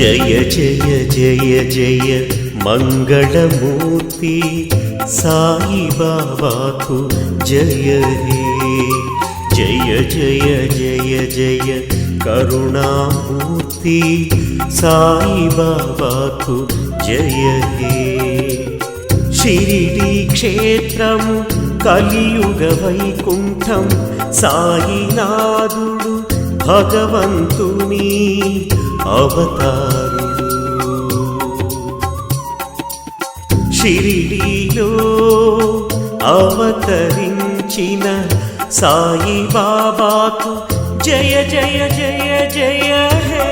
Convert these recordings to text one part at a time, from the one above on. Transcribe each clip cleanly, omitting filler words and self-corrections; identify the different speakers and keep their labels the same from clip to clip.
Speaker 1: జయ జయ జయ జయ మంగళమూర్తి సాయి బాబాకు జయ హే జయ జయ జయ జయ కరుణామూర్తి సాయి బాబాకు జయ హే షిరిడి క్షేత్రము కలియుగ వైకుంఠం సాయినాథుడు భగవంతుని అవతారుడు షిరిడిలో అవతరించిన సాయి బాబాకు జయ జయ జయ జయ హే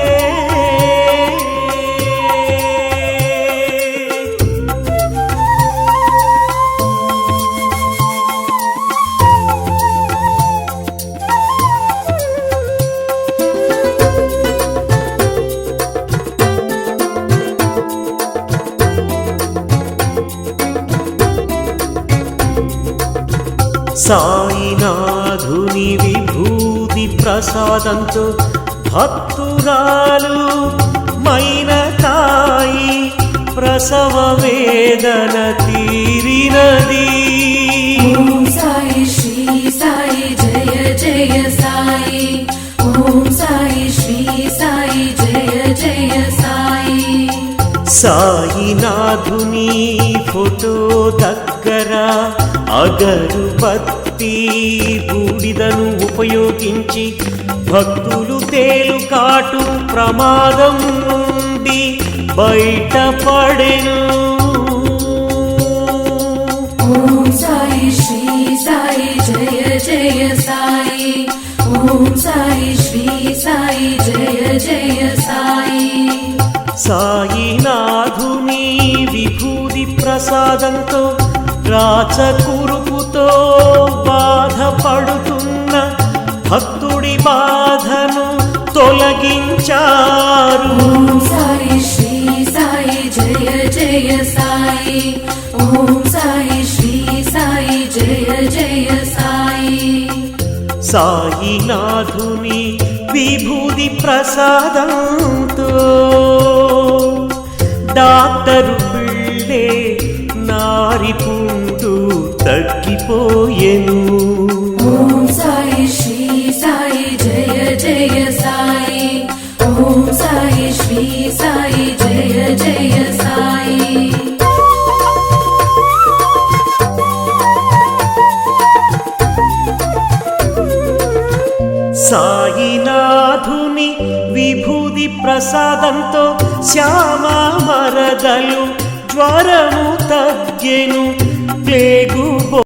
Speaker 1: సాయినాథుని విభూతి ప్రసాదంతో భక్తురాలు మైన తాయి ప్రసవ వేదన తీరినది.
Speaker 2: ఓం సాయి శ్రీ సాయి జయ జయ సాయి, ఓం సాయి శ్రీ సాయి జయ జయ సాయి.
Speaker 1: సాయినాథుని ఫోటో దగ్గర అగరుబత్తి బూడిదను ఉపయోగించి భక్తులు తేలుకాటు ప్రమాదం నుండి బయటపడెను.
Speaker 2: ఓం సాయి శ్రీ సాయి జయ జయ సాయి, ఓం సాయి శ్రీ సాయి జయ జయ సాయి.
Speaker 1: సాయినాథుని విభూతి ప్రసాదంతో రాచకురుపుతో బాధపడుతున్న భక్తుడి బాధను తొలగించారు.
Speaker 2: ఓం సాయి శ్రీ సాయి జయ జయ సాయి, ఓం సాయి శ్రీ సాయి జయ జయ సాయి.
Speaker 1: సాయినాథుని విభూతి ప్రసాదంతో డాక్టరు పిళ్ళే నారిపుండు తగ్గిపోయెను.
Speaker 2: ఓం సాయి శ్రీ సాయి జయ జయ సాయి, ఓం సాయి శ్రీ సాయి జయ జయ సాయి.
Speaker 1: సాయినాథుని విభూతి ప్రసాదంతో శ్యామ మరదలు జ్వరము తగ్గెను. ప్లేగు